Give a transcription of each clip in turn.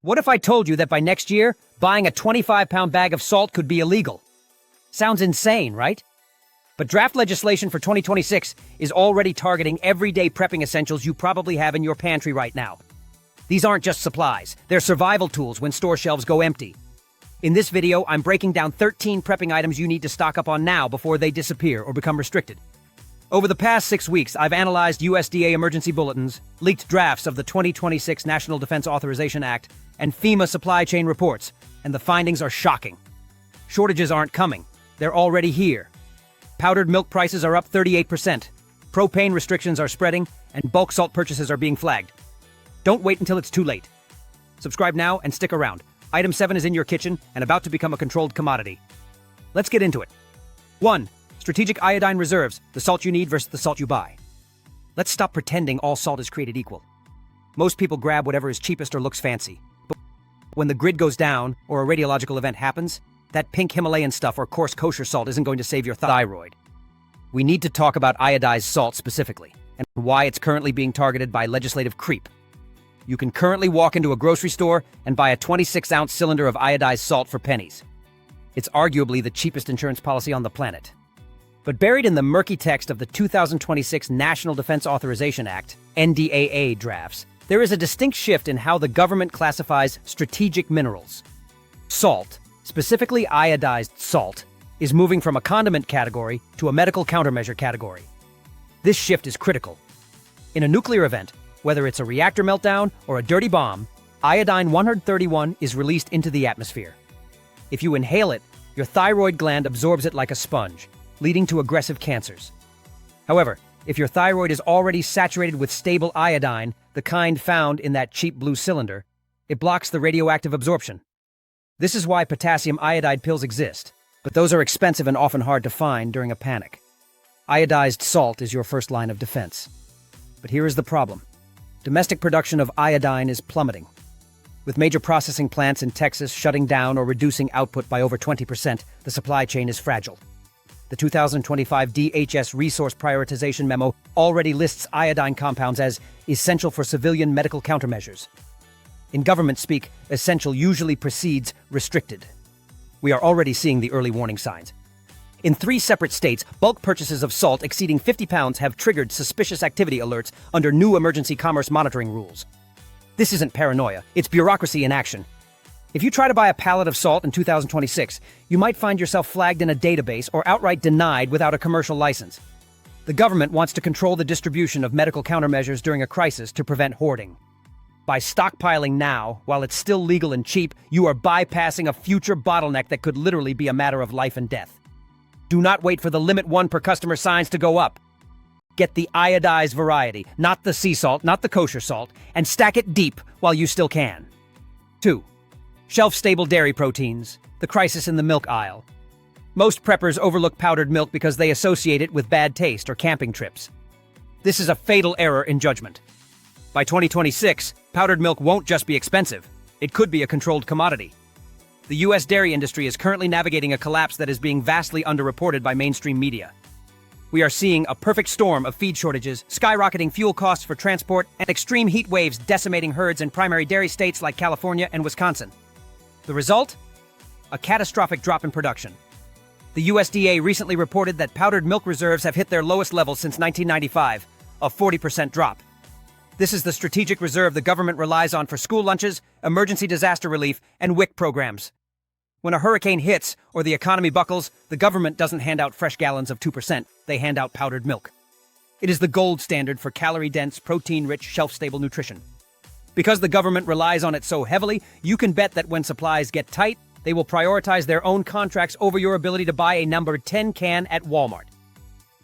What if I told you that by next year, buying a 25-pound bag of salt could be illegal? Sounds insane, right? But draft legislation for 2026 is already targeting everyday prepping essentials you probably have in your pantry right now. These aren't just supplies, they're survival tools when store shelves go empty. In this video, I'm breaking down 13 prepping items you need to stock up on now before they disappear or become restricted. Over the past 6 weeks, I've analyzed USDA emergency bulletins, leaked drafts of the 2026 National Defense Authorization Act, and FEMA supply chain reports, and the findings are shocking. Shortages aren't coming, they're already here. Powdered milk prices are up 38%, propane restrictions are spreading, and bulk salt purchases are being flagged. Don't wait until it's too late. Subscribe now and stick around. Item 7 is in your kitchen and about to become a controlled commodity. Let's get into it. 1. Strategic iodine reserves, the salt you need versus the salt you buy. Let's stop pretending all salt is created equal. Most people grab whatever is cheapest or looks fancy. But when the grid goes down or a radiological event happens, that pink Himalayan stuff or coarse kosher salt isn't going to save your thyroid. We need to talk about iodized salt specifically, and why it's currently being targeted by legislative creep. You can currently walk into a grocery store and buy a 26-ounce cylinder of iodized salt for pennies. It's arguably the cheapest insurance policy on the planet. But buried in the murky text of the 2026 National Defense Authorization Act, NDAA drafts, there is a distinct shift in how the government classifies strategic minerals. Salt, specifically iodized salt, is moving from a condiment category to a medical countermeasure category. This shift is critical. In a nuclear event, whether it's a reactor meltdown or a dirty bomb, iodine-131 is released into the atmosphere. If you inhale it, your thyroid gland absorbs it like a sponge, leading to aggressive cancers. However, if your thyroid is already saturated with stable iodine, the kind found in that cheap blue cylinder, it blocks the radioactive absorption. This is why potassium iodide pills exist, but those are expensive and often hard to find during a panic. Iodized salt is your first line of defense. But here is the problem. Domestic production of iodine is plummeting. With major processing plants in Texas shutting down or reducing output by over 20%, the supply chain is fragile. The 2025 DHS Resource Prioritization Memo already lists iodine compounds as essential for civilian medical countermeasures. In government speak, essential usually precedes restricted. We are already seeing the early warning signs. In 3 separate states, bulk purchases of salt exceeding 50 pounds have triggered suspicious activity alerts under new emergency commerce monitoring rules. This isn't paranoia, it's bureaucracy in action. If you try to buy a pallet of salt in 2026, you might find yourself flagged in a database or outright denied without a commercial license. The government wants to control the distribution of medical countermeasures during a crisis to prevent hoarding. By stockpiling now, while it's still legal and cheap, you are bypassing a future bottleneck that could literally be a matter of life and death. Do not wait for the limit 1 per customer signs to go up. Get the iodized variety, not the sea salt, not the kosher salt, and stack it deep while you still can. 2. Shelf-stable dairy proteins, the crisis in the milk aisle. Most preppers overlook powdered milk because they associate it with bad taste or camping trips. This is a fatal error in judgment. By 2026, powdered milk won't just be expensive, it could be a controlled commodity. The U.S. dairy industry is currently navigating a collapse that is being vastly underreported by mainstream media. We are seeing a perfect storm of feed shortages, skyrocketing fuel costs for transport, and extreme heat waves decimating herds in primary dairy states like California and Wisconsin. The result? A catastrophic drop in production. The USDA recently reported that powdered milk reserves have hit their lowest level since 1995, a 40% drop. This is the strategic reserve the government relies on for school lunches, emergency disaster relief, and WIC programs. When a hurricane hits or the economy buckles, the government doesn't hand out fresh gallons of 2%, they hand out powdered milk. It is the gold standard for calorie-dense, protein-rich, shelf-stable nutrition. Because the government relies on it so heavily, you can bet that when supplies get tight, they will prioritize their own contracts over your ability to buy a number 10 can at Walmart.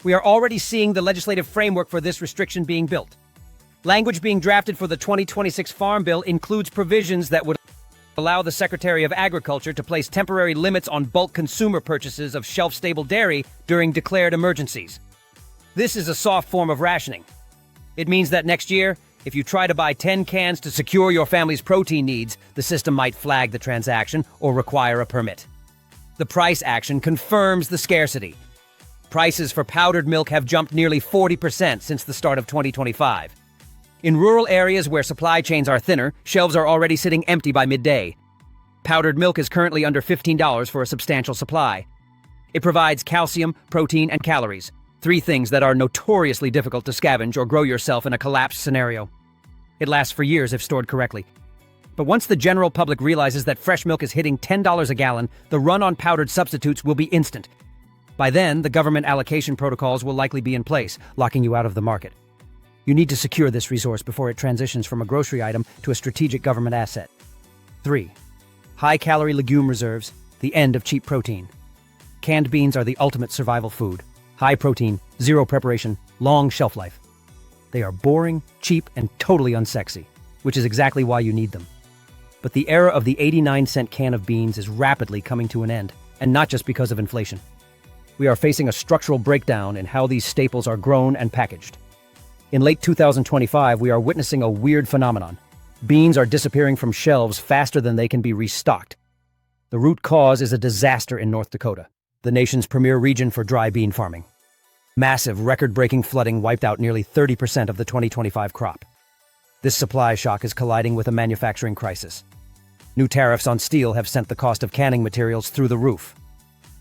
We are already seeing the legislative framework for this restriction being built. Language being drafted for the 2026 Farm Bill includes provisions that would allow the Secretary of Agriculture to place temporary limits on bulk consumer purchases of shelf-stable dairy during declared emergencies. This is a soft form of rationing. It means that next year, if you try to buy 10 cans to secure your family's protein needs, the system might flag the transaction or require a permit. The price action confirms the scarcity. Prices for powdered milk have jumped nearly 40% since the start of 2025. In rural areas where supply chains are thinner, shelves are already sitting empty by midday. Powdered milk is currently under $15 for a substantial supply. It provides calcium, protein, and calories, three things that are notoriously difficult to scavenge or grow yourself in a collapse scenario. It lasts for years if stored correctly. But once the general public realizes that fresh milk is hitting $10 a gallon, the run on powdered substitutes will be instant. By then, the government allocation protocols will likely be in place, locking you out of the market. You need to secure this resource before it transitions from a grocery item to a strategic government asset. 3. High-calorie legume reserves, the end of cheap protein. Canned beans are the ultimate survival food. High protein, zero preparation, long shelf life. They are boring, cheap, and totally unsexy, which is exactly why you need them. But the era of the 89-cent can of beans is rapidly coming to an end, and not just because of inflation. We are facing a structural breakdown in how these staples are grown and packaged. In late 2025, we are witnessing a weird phenomenon. Beans are disappearing from shelves faster than they can be restocked. The root cause is a disaster in North Dakota, the nation's premier region for dry bean farming. Massive, record-breaking flooding wiped out nearly 30% of the 2025 crop. This supply shock is colliding with a manufacturing crisis. New tariffs on steel have sent the cost of canning materials through the roof.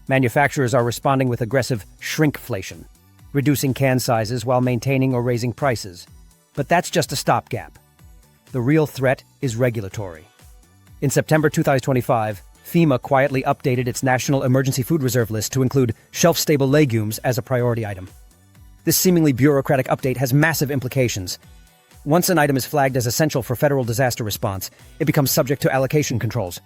Manufacturers are responding with aggressive shrinkflation, reducing can sizes while maintaining or raising prices. But that's just a stopgap. The real threat is regulatory. In September 2025, FEMA quietly updated its National Emergency Food Reserve list to include shelf-stable legumes as a priority item. This seemingly bureaucratic update has massive implications. Once an item is flagged as essential for federal disaster response, it becomes subject to allocation controls.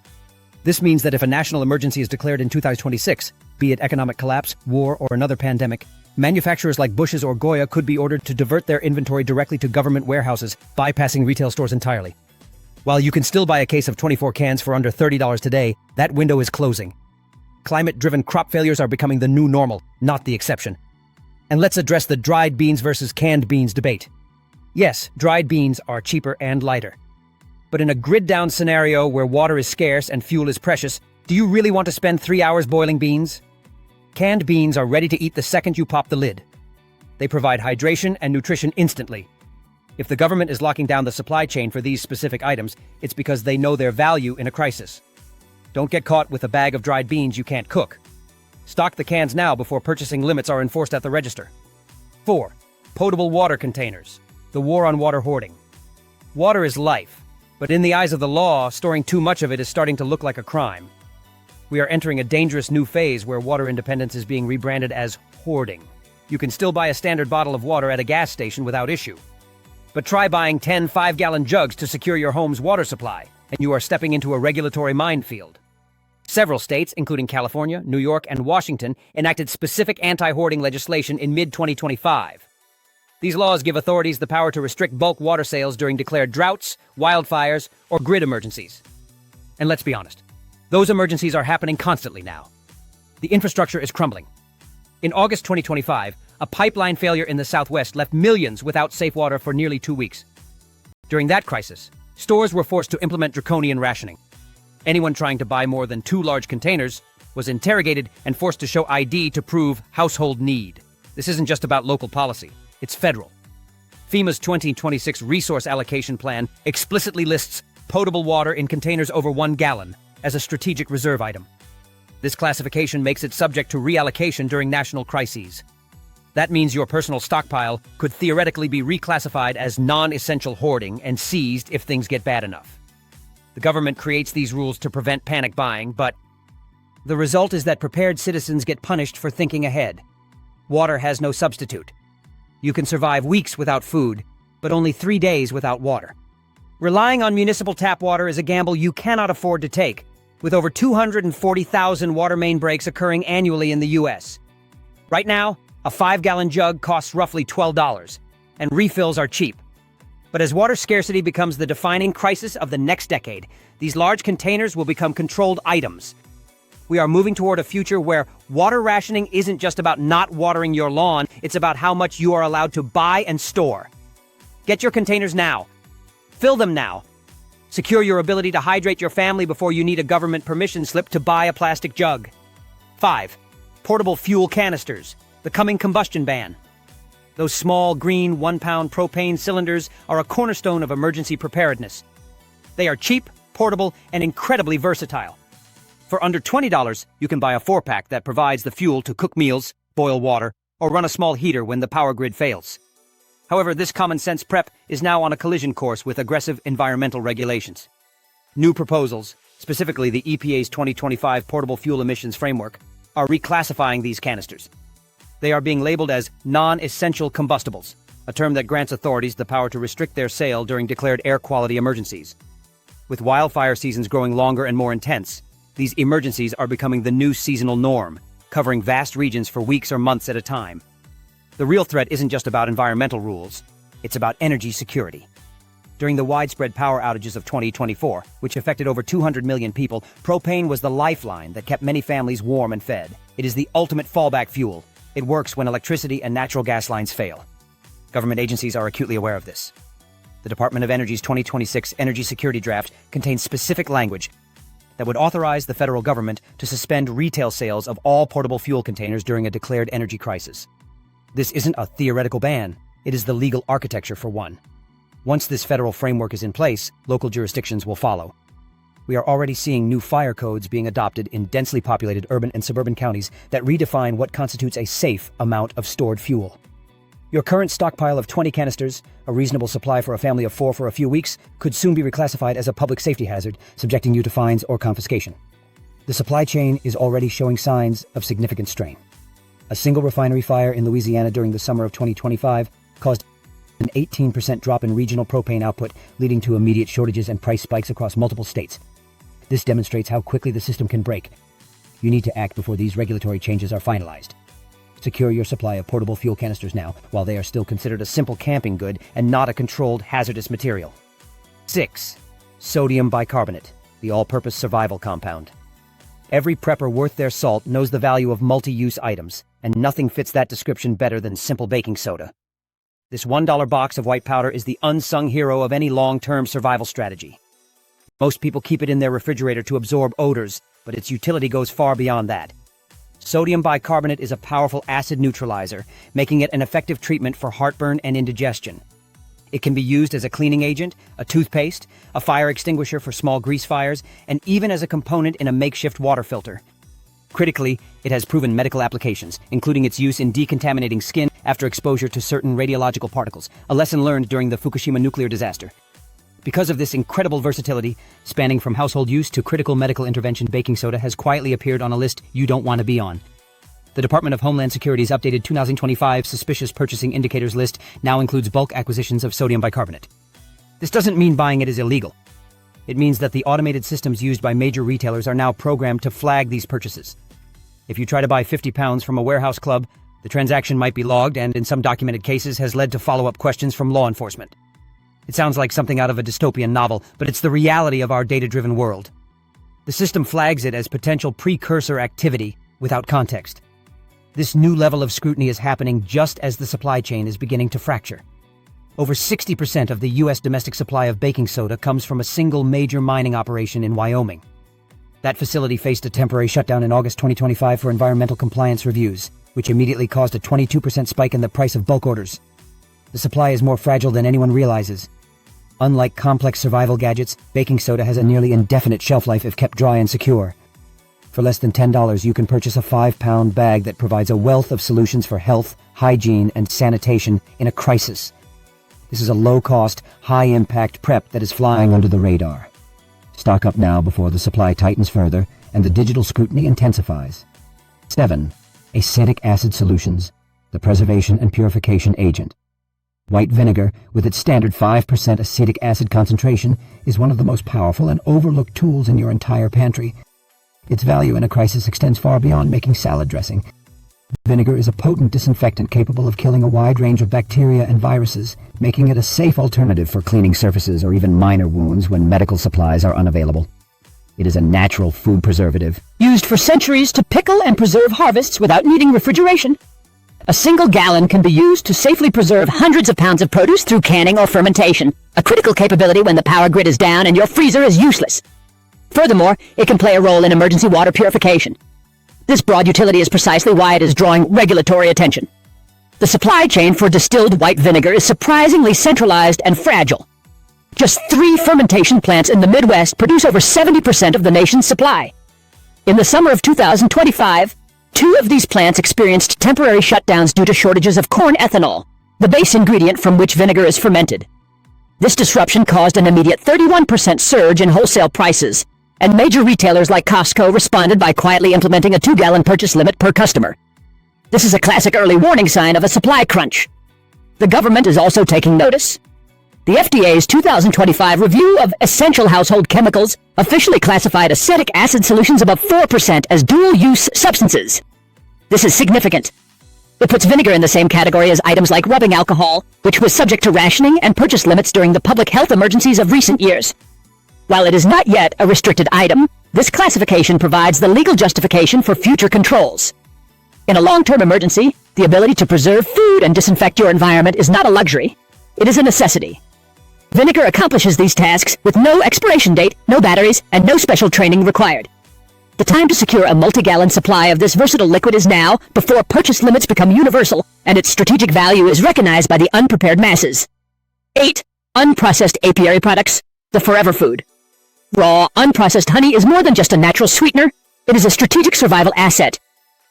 This means that if a national emergency is declared in 2026, be it economic collapse, war, or another pandemic, manufacturers like Bush's or Goya could be ordered to divert their inventory directly to government warehouses, bypassing retail stores entirely. While you can still buy a case of 24 cans for under $30 today, that window is closing. Climate-driven crop failures are becoming the new normal, not the exception. And let's address the dried beans versus canned beans debate. Yes, dried beans are cheaper and lighter. But in a grid-down scenario where water is scarce and fuel is precious, do you really want to spend 3 hours boiling beans? Canned beans are ready to eat the second you pop the lid. They provide hydration and nutrition instantly. If the government is locking down the supply chain for these specific items, it's because they know their value in a crisis. Don't get caught with a bag of dried beans you can't cook. Stock the cans now before purchasing limits are enforced at the register. 4. Potable water containers. The war on water hoarding. Water is life, but in the eyes of the law, storing too much of it is starting to look like a crime. We are entering a dangerous new phase where water independence is being rebranded as hoarding. You can still buy a standard bottle of water at a gas station without issue. But try buying 10 5-gallon jugs to secure your home's water supply, and you are stepping into a regulatory minefield. Several states, including California, New York, and Washington, enacted specific anti-hoarding legislation in mid-2025. These laws give authorities the power to restrict bulk water sales during declared droughts, wildfires, or grid emergencies. And let's be honest, those emergencies are happening constantly now. The infrastructure is crumbling. In August 2025, a pipeline failure in the Southwest left millions without safe water for nearly 2 weeks. During that crisis, stores were forced to implement draconian rationing. Anyone trying to buy more than 2 large containers was interrogated and forced to show ID to prove household need. This isn't just about local policy, it's federal. FEMA's 2026 Resource Allocation Plan explicitly lists potable water in containers over 1 gallon as a strategic reserve item. This classification makes it subject to reallocation during national crises. That means your personal stockpile could theoretically be reclassified as non-essential hoarding and seized if things get bad enough. The government creates these rules to prevent panic buying, but the result is that prepared citizens get punished for thinking ahead. Water has no substitute. You can survive weeks without food, but only 3 days without water. Relying on municipal tap water is a gamble you cannot afford to take, with over 240,000 water main breaks occurring annually in the U.S. Right now, a 5-gallon jug costs roughly $12, and refills are cheap. But as water scarcity becomes the defining crisis of the next decade, these large containers will become controlled items. We are moving toward a future where water rationing isn't just about not watering your lawn, it's about how much you are allowed to buy and store. Get your containers now. Fill them now. Secure your ability to hydrate your family before you need a government permission slip to buy a plastic jug. 5. Portable fuel canisters. The coming combustion ban. Those small, green, 1-pound propane cylinders are a cornerstone of emergency preparedness. They are cheap, portable, and incredibly versatile. For under $20, you can buy a 4-pack that provides the fuel to cook meals, boil water, or run a small heater when the power grid fails. However, this common-sense prep is now on a collision course with aggressive environmental regulations. New proposals, specifically the EPA's 2025 Portable Fuel Emissions Framework, are reclassifying these canisters. They are being labeled as non-essential combustibles, a term that grants authorities the power to restrict their sale during declared air quality emergencies. With wildfire seasons growing longer and more intense, these emergencies are becoming the new seasonal norm, covering vast regions for weeks or months at a time. The real threat isn't just about environmental rules, it's about energy security. During the widespread power outages of 2024, which affected over 200 million people, propane was the lifeline that kept many families warm and fed. It is the ultimate fallback fuel. It works when electricity and natural gas lines fail. Government agencies are acutely aware of this. The Department of Energy's 2026 Energy Security Draft contains specific language that would authorize the federal government to suspend retail sales of all portable fuel containers during a declared energy crisis. This isn't a theoretical ban, it is the legal architecture for one. Once this federal framework is in place, local jurisdictions will follow. We are already seeing new fire codes being adopted in densely populated urban and suburban counties that redefine what constitutes a safe amount of stored fuel. Your current stockpile of 20 canisters, a reasonable supply for a family of 4 for a few weeks, could soon be reclassified as a public safety hazard, subjecting you to fines or confiscation. The supply chain is already showing signs of significant strain. A single refinery fire in Louisiana during the summer of 2025 caused an 18% drop in regional propane output, leading to immediate shortages and price spikes across multiple states. This demonstrates how quickly the system can break. You need to act before these regulatory changes are finalized. Secure your supply of portable fuel canisters now, while they are still considered a simple camping good and not a controlled hazardous material. 6. Sodium bicarbonate, the all-purpose survival compound. Every prepper worth their salt knows the value of multi-use items, and nothing fits that description better than simple baking soda. This $1 box of white powder is the unsung hero of any long-term survival strategy. Most people keep it in their refrigerator to absorb odors, but its utility goes far beyond that. Sodium bicarbonate is a powerful acid neutralizer, making it an effective treatment for heartburn and indigestion. It can be used as a cleaning agent, a toothpaste, a fire extinguisher for small grease fires, and even as a component in a makeshift water filter. Critically, it has proven medical applications, including its use in decontaminating skin after exposure to certain radiological particles, a lesson learned during the Fukushima nuclear disaster. Because of this incredible versatility, spanning from household use to critical medical intervention, baking soda has quietly appeared on a list you don't want to be on. The Department of Homeland Security's updated 2025 Suspicious Purchasing Indicators list now includes bulk acquisitions of sodium bicarbonate. This doesn't mean buying it is illegal. It means that the automated systems used by major retailers are now programmed to flag these purchases. If you try to buy 50 pounds from a warehouse club, the transaction might be logged and, in some documented cases, has led to follow-up questions from law enforcement. It sounds like something out of a dystopian novel, but it's the reality of our data-driven world. The system flags it as potential precursor activity without context. This new level of scrutiny is happening just as the supply chain is beginning to fracture. Over 60% of the U.S. domestic supply of baking soda comes from a single major mining operation in Wyoming. That facility faced a temporary shutdown in August 2025 for environmental compliance reviews, which immediately caused a 22% spike in the price of bulk orders. The supply is more fragile than anyone realizes. Unlike complex survival gadgets, baking soda has a nearly indefinite shelf life if kept dry and secure. For less than $10, you can purchase a 5-pound bag that provides a wealth of solutions for health, hygiene, and sanitation in a crisis. This is a low-cost, high-impact prep that is flying under the radar. Stock up now before the supply tightens further and the digital scrutiny intensifies. 7. Acetic acid solutions, the preservation and purification agent. White vinegar, with its standard 5% acetic acid concentration, is one of the most powerful and overlooked tools in your entire pantry. Its value in a crisis extends far beyond making salad dressing. Vinegar is a potent disinfectant capable of killing a wide range of bacteria and viruses, making it a safe alternative for cleaning surfaces or even minor wounds when medical supplies are unavailable. It is a natural food preservative, used for centuries to pickle and preserve harvests without needing refrigeration. A single gallon can be used to safely preserve hundreds of pounds of produce through canning or fermentation, a critical capability when the power grid is down and your freezer is useless. Furthermore, it can play a role in emergency water purification. This broad utility is precisely why it is drawing regulatory attention. The supply chain for distilled white vinegar is surprisingly centralized and fragile. Just 3 fermentation plants in the Midwest produce over 70% of the nation's supply. In the summer of 2025, 2 of these plants experienced temporary shutdowns due to shortages of corn ethanol, the base ingredient from which vinegar is fermented. This disruption caused an immediate 31% surge in wholesale prices, and major retailers like Costco responded by quietly implementing a 2-gallon purchase limit per customer. This is a classic early warning sign of a supply crunch. The government is also taking notice. The FDA's 2025 review of essential household chemicals officially classified acetic acid solutions above 4% as dual-use substances. This is significant. It puts vinegar in the same category as items like rubbing alcohol, which was subject to rationing and purchase limits during the public health emergencies of recent years. While it is not yet a restricted item, this classification provides the legal justification for future controls. In a long-term emergency, the ability to preserve food and disinfect your environment is not a luxury. It is a necessity. Vinegar accomplishes these tasks with no expiration date, no batteries, and no special training required. The time to secure a multi-gallon supply of this versatile liquid is now, before purchase limits become universal and its strategic value is recognized by the unprepared masses. 8. Unprocessed apiary products, the forever food. Raw, unprocessed honey is more than just a natural sweetener. It is a strategic survival asset.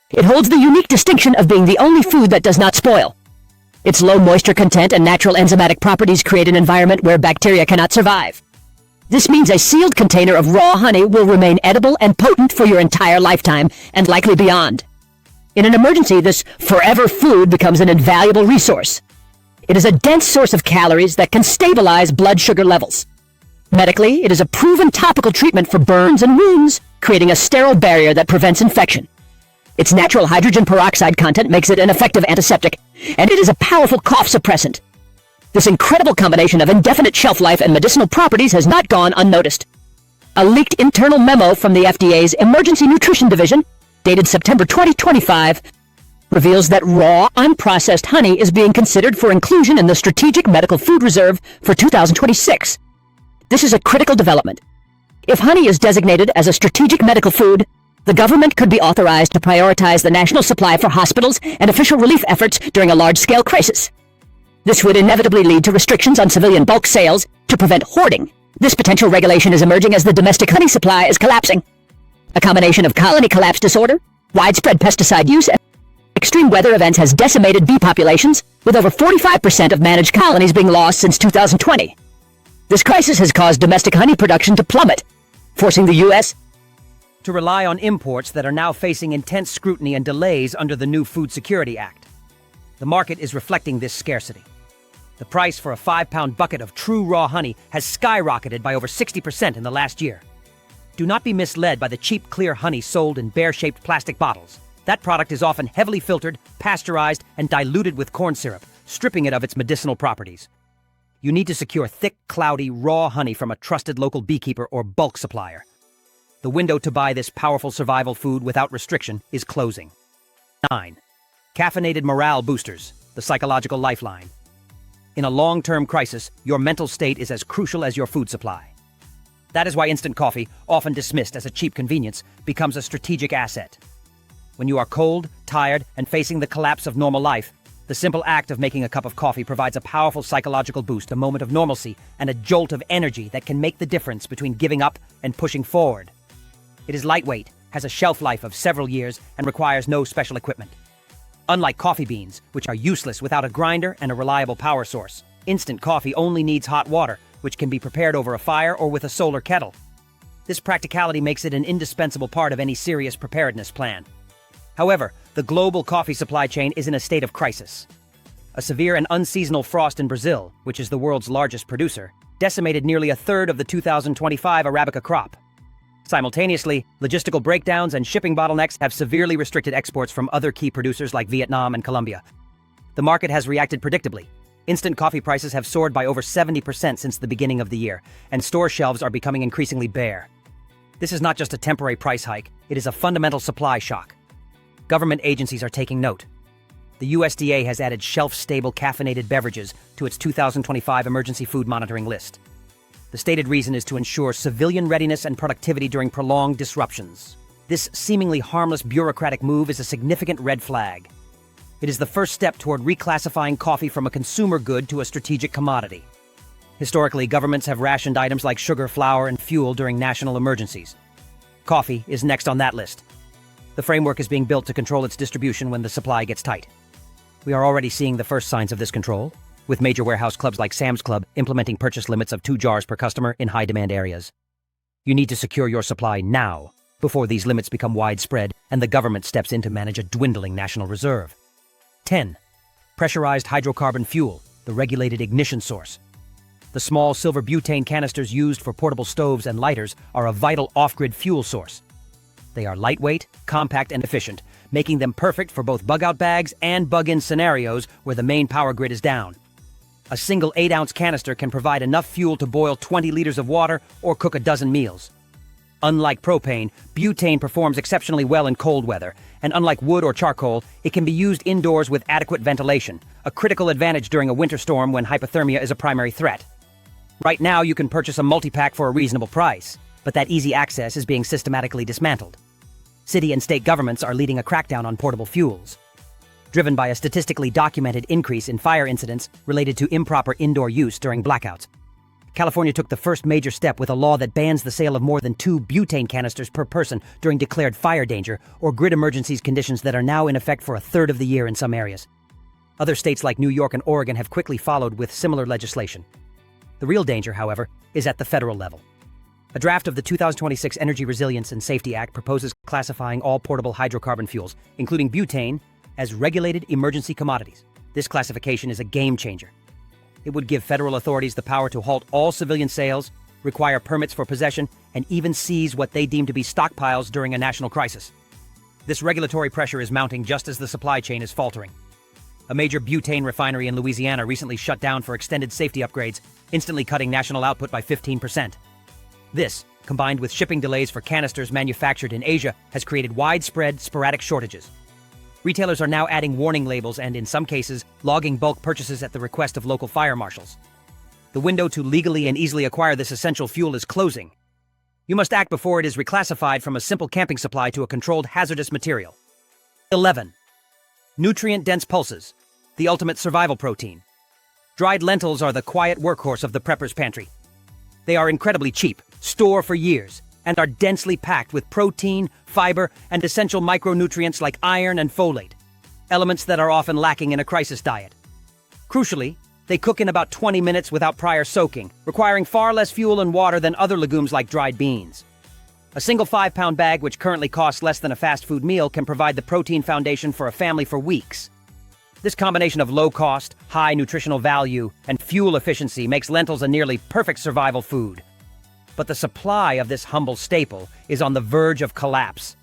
It holds the unique distinction of being the only food that does not spoil. Its low moisture content and natural enzymatic properties create an environment where bacteria cannot survive. This means a sealed container of raw honey will remain edible and potent for your entire lifetime, and likely beyond. In an emergency, this forever food becomes an invaluable resource. It is a dense source of calories that can stabilize blood sugar levels. Medically, it is a proven topical treatment for burns and wounds, creating a sterile barrier that prevents infection. Its natural hydrogen peroxide content makes it an effective antiseptic, and it is a powerful cough suppressant. This incredible combination of indefinite shelf life and medicinal properties has not gone unnoticed. A leaked internal memo from the FDA's Emergency Nutrition Division, dated September 2025, reveals that raw, unprocessed honey is being considered for inclusion in the Strategic Medical Food Reserve for 2026. This is a critical development. If honey is designated as a strategic medical food, the government could be authorized to prioritize the national supply for hospitals and official relief efforts during a large-scale crisis. This would inevitably lead to restrictions on civilian bulk sales to prevent hoarding. This potential regulation is emerging as the domestic honey supply is collapsing. A combination of colony collapse disorder, widespread pesticide use, and extreme weather events has decimated bee populations, with over 45% of managed colonies being lost since 2020. This crisis has caused domestic honey production to plummet, forcing the U.S. to rely on imports that are now facing intense scrutiny and delays under the new Food Security Act. The market is reflecting this scarcity. The price for a 5-pound bucket of true raw honey has skyrocketed by over 60% in the last year. Do not be misled by the cheap, clear honey sold in bear-shaped plastic bottles. That product is often heavily filtered, pasteurized, and diluted with corn syrup, stripping it of its medicinal properties. You need to secure thick, cloudy, raw honey from a trusted local beekeeper or bulk supplier. The window to buy this powerful survival food without restriction is closing. 9. Caffeinated morale boosters, the psychological lifeline. In a long-term crisis, your mental state is as crucial as your food supply. That is why instant coffee, often dismissed as a cheap convenience, becomes a strategic asset. When you are cold, tired, and facing the collapse of normal life, the simple act of making a cup of coffee provides a powerful psychological boost, a moment of normalcy, and a jolt of energy that can make the difference between giving up and pushing forward. It is lightweight, has a shelf life of several years, and requires no special equipment. Unlike coffee beans, which are useless without a grinder and a reliable power source, instant coffee only needs hot water, which can be prepared over a fire or with a solar kettle. This practicality makes it an indispensable part of any serious preparedness plan. However, the global coffee supply chain is in a state of crisis. A severe and unseasonal frost in Brazil, which is the world's largest producer, decimated nearly a third of the 2025 Arabica crop. Simultaneously, logistical breakdowns and shipping bottlenecks have severely restricted exports from other key producers like Vietnam and Colombia. The market has reacted predictably. Instant coffee prices have soared by over 70% since the beginning of the year, and store shelves are becoming increasingly bare. This is not just a temporary price hike, it is a fundamental supply shock. Government agencies are taking note. The USDA has added shelf-stable caffeinated beverages to its 2025 emergency food monitoring list. The stated reason is to ensure civilian readiness and productivity during prolonged disruptions. This seemingly harmless bureaucratic move is a significant red flag. It is the first step toward reclassifying coffee from a consumer good to a strategic commodity. Historically, governments have rationed items like sugar, flour, and fuel during national emergencies. Coffee is next on that list. The framework is being built to control its distribution when the supply gets tight. We are already seeing the first signs of this control, with major warehouse clubs like Sam's Club implementing purchase limits of 2 jars per customer in high-demand areas. You need to secure your supply now, before these limits become widespread and the government steps in to manage a dwindling national reserve. 10. Pressurized hydrocarbon fuel, the regulated ignition source. The small silver butane canisters used for portable stoves and lighters are a vital off-grid fuel source. They are lightweight, compact, and efficient, making them perfect for both bug-out bags and bug-in scenarios where the main power grid is down. A single 8-ounce canister can provide enough fuel to boil 20 liters of water or cook a dozen meals. Unlike propane, butane performs exceptionally well in cold weather, and unlike wood or charcoal, it can be used indoors with adequate ventilation, a critical advantage during a winter storm when hypothermia is a primary threat. Right now, you can purchase a multi-pack for a reasonable price, but that easy access is being systematically dismantled. City and state governments are leading a crackdown on portable fuels, driven by a statistically documented increase in fire incidents related to improper indoor use during blackouts. California took the first major step with a law that bans the sale of more than 2 butane canisters per person during declared fire danger or grid emergencies conditions that are now in effect for a third of the year in some areas. Other states like New York and Oregon have quickly followed with similar legislation. The real danger, however, is at the federal level. A draft of the 2026 Energy Resilience and Safety Act proposes classifying all portable hydrocarbon fuels, including butane, as regulated emergency commodities. This classification is a game changer. It would give federal authorities the power to halt all civilian sales, require permits for possession, and even seize what they deem to be stockpiles during a national crisis. This regulatory pressure is mounting just as the supply chain is faltering. A major butane refinery in Louisiana recently shut down for extended safety upgrades, instantly cutting national output by 15%. This, combined with shipping delays for canisters manufactured in Asia, has created widespread, sporadic shortages. Retailers are now adding warning labels and, in some cases, logging bulk purchases at the request of local fire marshals. The window to legally and easily acquire this essential fuel is closing. You must act before it is reclassified from a simple camping supply to a controlled hazardous material. 11. Nutrient-dense pulses, the ultimate survival protein. Dried lentils are the quiet workhorse of the prepper's pantry. They are incredibly cheap, store for years, and are densely packed with protein, fiber, and essential micronutrients like iron and folate, elements that are often lacking in a crisis diet. Crucially, they cook in about 20 minutes without prior soaking, requiring far less fuel and water than other legumes like dried beans. A single 5-pound bag, which currently costs less than a fast food meal, can provide the protein foundation for a family for weeks. This combination of low cost, high nutritional value, and fuel efficiency makes lentils a nearly perfect survival food. But the supply of this humble staple is on the verge of collapse.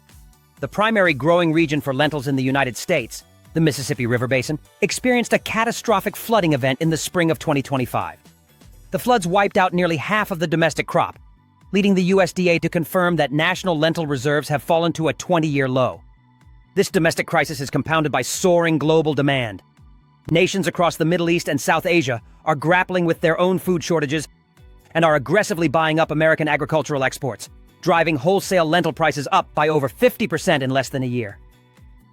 The primary growing region for lentils in the United States, the Mississippi River Basin, experienced a catastrophic flooding event in the spring of 2025. The floods wiped out nearly half of the domestic crop, leading the USDA to confirm that national lentil reserves have fallen to a 20-year low. This domestic crisis is compounded by soaring global demand. Nations across the Middle East and South Asia are grappling with their own food shortages and are aggressively buying up American agricultural exports, driving wholesale lentil prices up by over 50% in less than a year.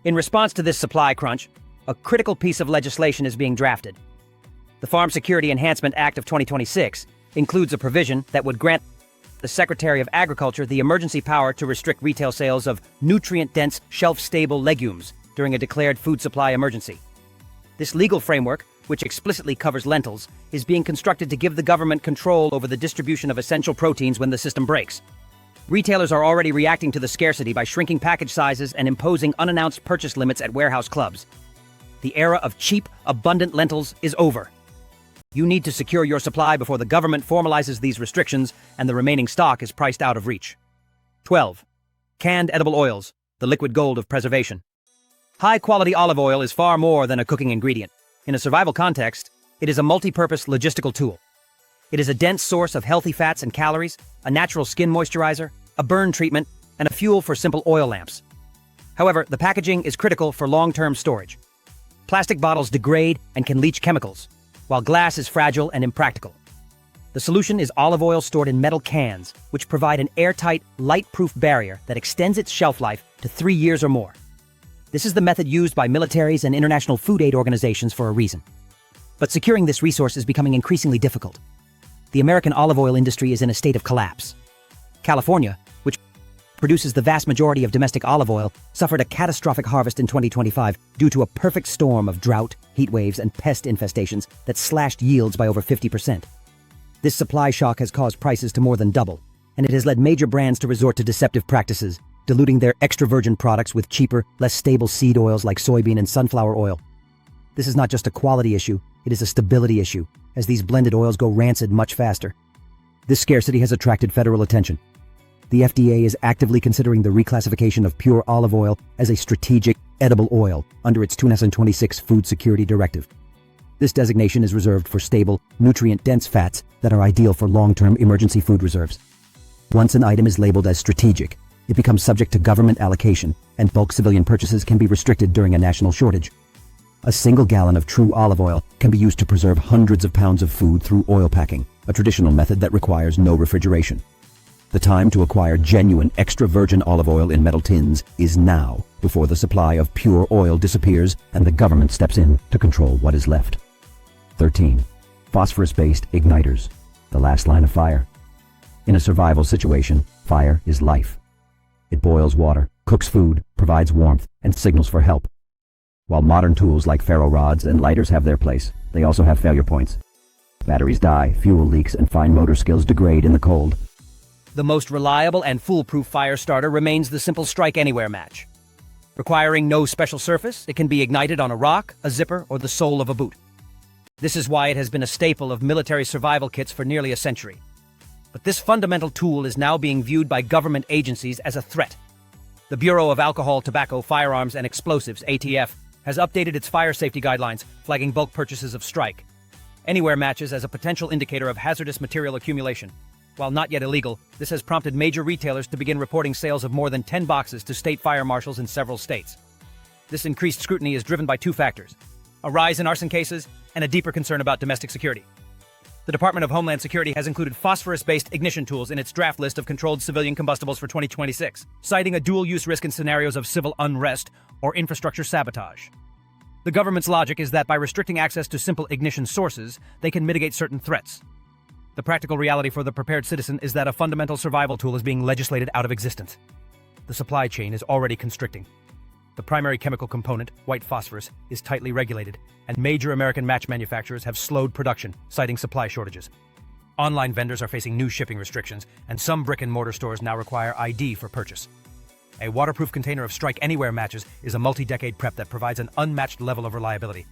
In response to this supply crunch, a critical piece of legislation is being drafted. The Farm Security Enhancement Act of 2026 includes a provision that would grant the Secretary of Agriculture the emergency power to restrict retail sales of nutrient-dense, shelf-stable legumes during a declared food supply emergency. This legal framework, which explicitly covers lentils, is being constructed to give the government control over the distribution of essential proteins when the system breaks. Retailers are already reacting to the scarcity by shrinking package sizes and imposing unannounced purchase limits at warehouse clubs. The era of cheap, abundant lentils is over. You need to secure your supply before the government formalizes these restrictions and the remaining stock is priced out of reach. 12. Canned edible oils, the liquid gold of preservation. High-quality olive oil is far more than a cooking ingredient. In a survival context, it is a multi-purpose logistical tool. It is a dense source of healthy fats and calories, a natural skin moisturizer, a burn treatment, and a fuel for simple oil lamps. However, the packaging is critical for long-term storage. Plastic bottles degrade and can leach chemicals, while glass is fragile and impractical. The solution is olive oil stored in metal cans, which provide an airtight, light-proof barrier that extends its shelf life to 3 years or more. This is the method used by militaries and international food aid organizations for a reason. But securing this resource is becoming increasingly difficult. The American olive oil industry is in a state of collapse. California, which produces the vast majority of domestic olive oil, suffered a catastrophic harvest in 2025 due to a perfect storm of drought, heat waves, and pest infestations that slashed yields by over 50%. This supply shock has caused prices to more than double, and it has led major brands to resort to deceptive practices, diluting their extra virgin products with cheaper, less stable seed oils like soybean and sunflower oil. This is not just a quality issue, it is a stability issue, as these blended oils go rancid much faster. This scarcity has attracted federal attention. The FDA is actively considering the reclassification of pure olive oil as a strategic, edible oil under its 2026 Food Security Directive. This designation is reserved for stable, nutrient-dense fats that are ideal for long-term emergency food reserves. Once an item is labeled as strategic, it becomes subject to government allocation, and bulk civilian purchases can be restricted during a national shortage. A single gallon of true olive oil can be used to preserve hundreds of pounds of food through oil packing, a traditional method that requires no refrigeration. The time to acquire genuine extra virgin olive oil in metal tins is now, before the supply of pure oil disappears and the government steps in to control what is left. 13. Phosphorus-based igniters, the last line of fire. In a survival situation, fire is life. It boils water, cooks food, provides warmth, and signals for help. While modern tools like ferro rods and lighters have their place, they also have failure points. Batteries die, fuel leaks, and fine motor skills degrade in the cold. The most reliable and foolproof fire starter remains the simple strike anywhere match. Requiring no special surface, it can be ignited on a rock, a zipper, or the sole of a boot. This is why it has been a staple of military survival kits for nearly a century. But this fundamental tool is now being viewed by government agencies as a threat. The Bureau of Alcohol, Tobacco, Firearms, and Explosives, ATF, has updated its fire safety guidelines, flagging bulk purchases of strike anywhere matches as a potential indicator of hazardous material accumulation. While not yet illegal, this has prompted major retailers to begin reporting sales of more than 10 boxes to state fire marshals in several states. This increased scrutiny is driven by two factors: a rise in arson cases and a deeper concern about domestic security. The Department of Homeland Security has included phosphorus-based ignition tools in its draft list of controlled civilian combustibles for 2026, citing a dual-use risk in scenarios of civil unrest or infrastructure sabotage. The government's logic is that by restricting access to simple ignition sources, they can mitigate certain threats. The practical reality for the prepared citizen is that a fundamental survival tool is being legislated out of existence. The supply chain is already constricting. The primary chemical component, white phosphorus, is tightly regulated, and major American match manufacturers have slowed production, citing supply shortages. Online vendors are facing new shipping restrictions, and some brick-and-mortar stores now require ID for purchase. A waterproof container of Strike Anywhere matches is a multi-decade prep that provides an unmatched level of reliability.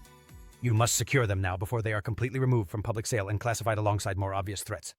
You must secure them now before they are completely removed from public sale and classified alongside more obvious threats.